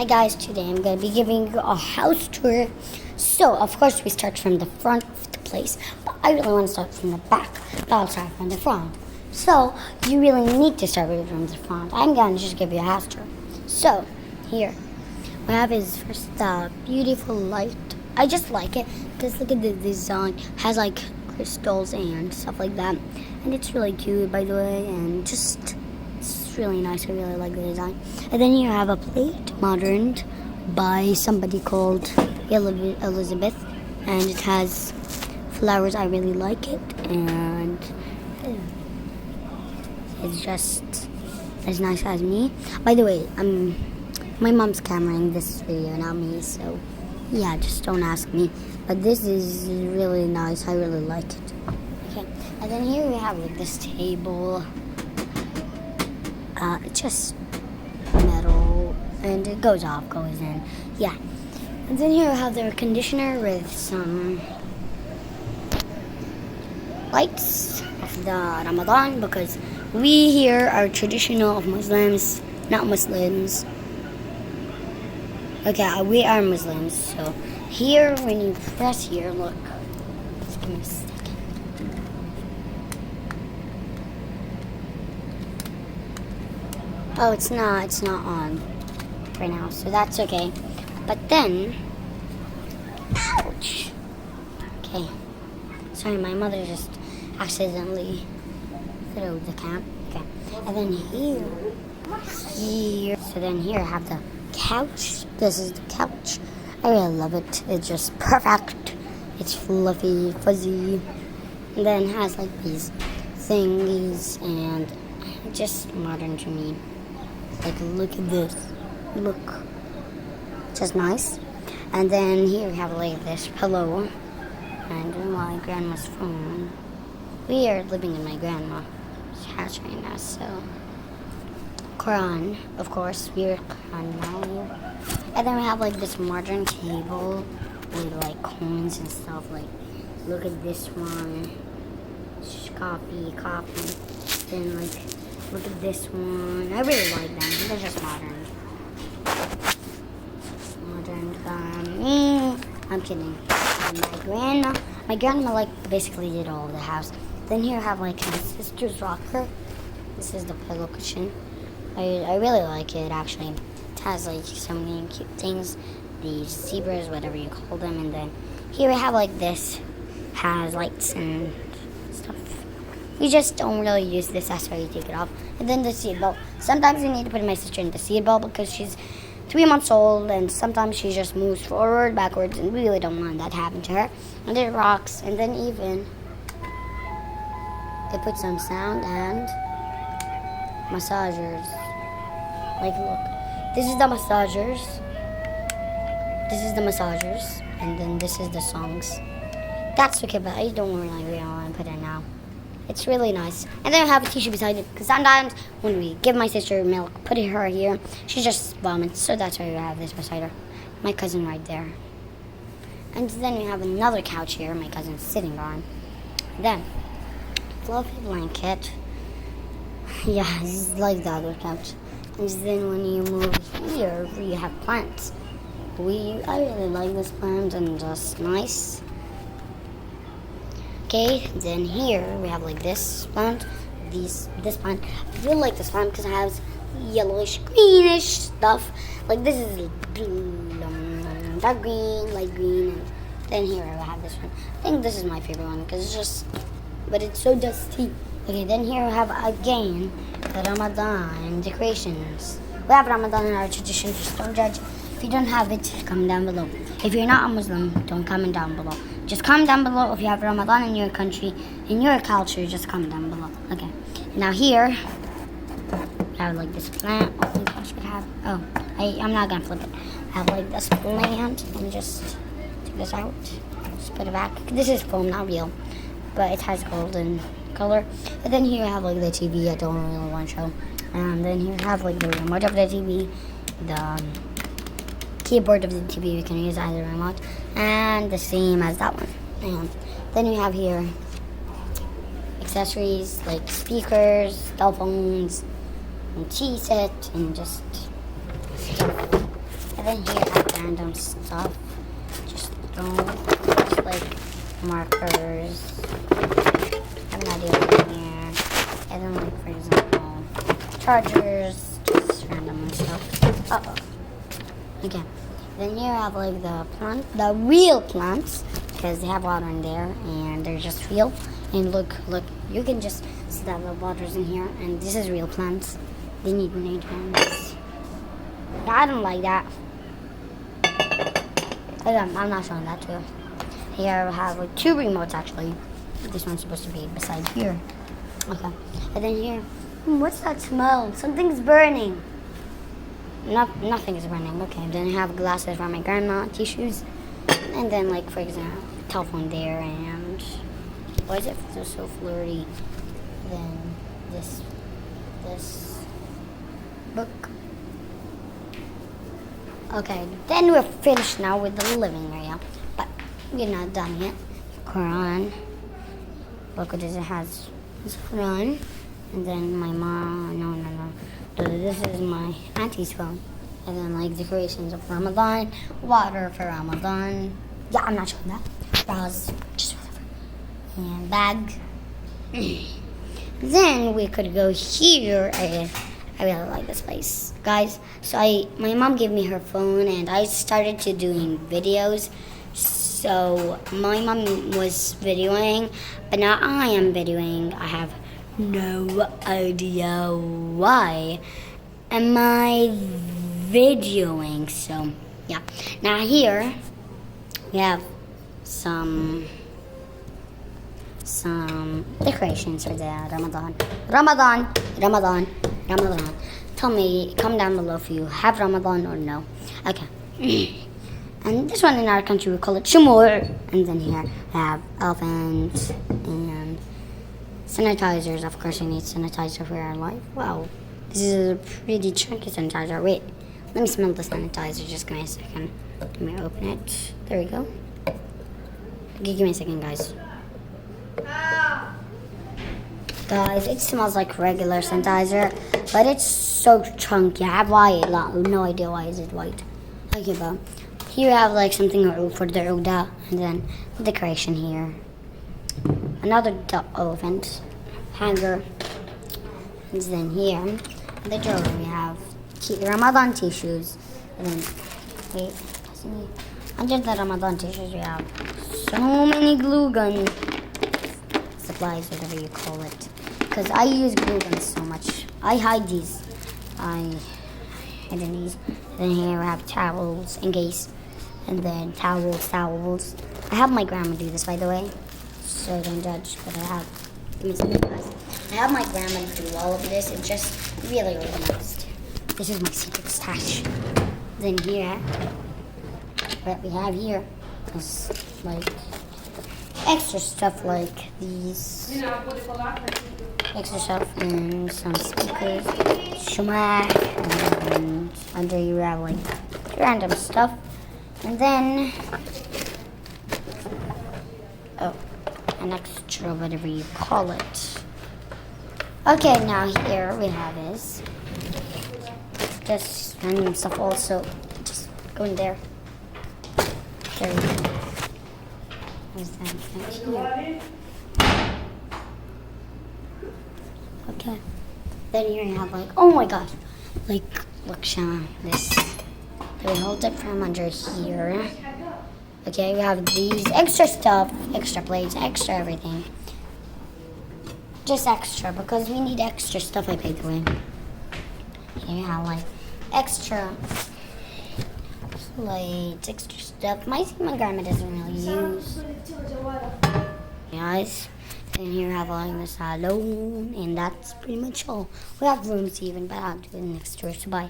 Hi guys, today I'm going to be giving you a house tour. So, of course we start from the front of the place, but I really want to start from the back, but I'll start from the front. So, you really need to start from the front. I'm going to just give you a house tour. So, here, we have is first the beautiful light. I just like it, because look at the design. It has like crystals and stuff like that. And it's really cute, by the way, and just... it's really nice. I really like the design. And then you have a plate, moderned by somebody called Elizabeth, and it has flowers. I really like it, and it's just as nice as me. By the way, my mom's cameraing this video, not me, so yeah, just don't ask me. But this is really nice. I really like it. Okay, and then here we have like this table. It's just metal, and it goes off, goes in. Yeah. And then here we have the air conditioner with some lights of the Ramadan, because we here are traditional of Muslims, not Muslims. Okay, we are Muslims, so here when you press here, look. Just give me a second. Oh, it's not on right now, so that's okay. But then, ouch. Okay, sorry, my mother just accidentally threw the camp. Okay, and then here. So then here I have the couch. This is the couch. I really love it. It's just perfect. It's fluffy, fuzzy, and then it has like these thingies, and just modern to me. Like, look at this. Look. Just nice. And then here we have like this pillow. And my grandma's phone. We are living in my grandma's house right now, so. Quran, of course. We're Quran now. And then we have like this modern table with like coins and stuff. Like, look at this one. Coffee. Then like, look at this one. I really like them. They're just modern. I'm kidding. And my grandma like basically did all of the house. Then here I have like my sister's rocker. This is the pillow cushion. I really like it actually. It has like so many cute things. These zebras, whatever you call them. And then here we have like this. Has lights and stuff. We just don't really use this, that's why you take it off. And then the seat belt. Sometimes you need to put my sister in the seat belt because she's 3 months old, and sometimes she just moves forward, backwards, and we really don't want that to happen to her. And it rocks, and then even it puts some sound and massagers. Like, look. This is the massagers. And then this is the songs. That's okay, but I don't really want to put it now. It's really nice. And then I have a tissue beside it, because sometimes when we give my sister milk, put her here, she just vomits. So that's why we have this beside her. My cousin right there. And then we have another couch here my cousin's sitting on. Then, fluffy blanket. Yeah, it's like the other couch. And then when you move here, we have plants. I really like this plant, and just nice. Okay, then here we have like this plant, this plant. I really like this plant because it has yellowish, greenish stuff. Like this is dark green, light green, and then here I have this one. I think this is my favorite one because it's just, but it's so dusty. Okay, then here we have again the Ramadan decorations. We have Ramadan in our tradition, just don't judge. If you don't have it, comment down below. If you're not a Muslim, don't comment down below. Just comment down below if you have Ramadan in your country, in your culture, just comment down below. Okay. Now here, I have like this plant. Oh my gosh, I'm not gonna flip it. I have like this plant, and just take this out. Just put it back. This is foam, not real, but it has golden color. And then here I have like the TV. I don't really want to show. And then here I have like the remote of the TV, the keyboard of the TV. You can use either remote, and the same as that one. And then we have here accessories like speakers, cell phones, and tea set, and just stuff. And then here I have random stuff. Just like markers. I have an idea over here. And then like for example, chargers, just random stuff. Okay. Then here I have like the real plants, because they have water in there and they're just real. And look, you can just see that the water's in here, and this is real plants. They need nutrients. I don't like that. I'm not showing that too. Here I have like 2 remotes actually. This one's supposed to be beside here. Okay. And then here, what's that smell? Something's burning. Nothing is burning. Okay. Then I have glasses for my grandma, tissues, and then like for example, telephone there, and why is it so flirty? Then this book. Okay, then we're finished now with the living area, but we're not done yet. Quran. Look what this has. This Quran, and then my mom. No. This is my auntie's phone, and then like decorations of Ramadan, water for Ramadan. Yeah, I'm not showing that. That was just whatever. And bag. Then we could go here. I really like this place, guys. So my mom gave me her phone, and I started to doing videos. So my mom was videoing, but now I am videoing. I have no idea why am I videoing. So yeah. Now here we have some decorations for the Ramadan. Tell me, comment down below if you have Ramadan or no. Okay. And this one in our country we call it Shumur. And then here we have elephants and sanitizers. Of course, you need sanitizer for our life. Wow, this is a pretty chunky sanitizer. Wait, let me smell the sanitizer. Just give me a second. Let me open it. There we go. Okay, give me a second, guys. Guys, it smells like regular sanitizer, but it's so chunky. I have white. No idea why is it white. Okay, but here we have like something for the Uda, and then decoration here. Another elephant hanger. And then here, the drawer we have Ramadan tissues. And then wait, under the Ramadan tissues we have so many glue gun supplies, whatever you call it. Because I use glue guns so much. I hide these. I hide these. Then here we have towels in case. And then towels. I have my grandma do this, by the way. So don't judge, but I have. Give me some advice. I have my grandma do all of this. It's just really organized. This is my secret stash. Then here, what we have here is like extra stuff like these. Extra stuff and some speakers, shumak, and under you have like random stuff. And then, an extra, whatever you call it. Okay, now here we have is just random stuff also. Just go in there. There we go. Where's that here? Okay. Then here you have like, oh my gosh. Like, look, Shana, this. We hold it from under here. Okay, we have these extra stuff, extra plates, extra everything. Just extra, because we need extra stuff, I paid the way. Here you have like extra plates, extra stuff. My grandma doesn't really use. Guys, and here we have like the salon, and that's pretty much all. We have rooms even, but I'll do it next to it. So bye.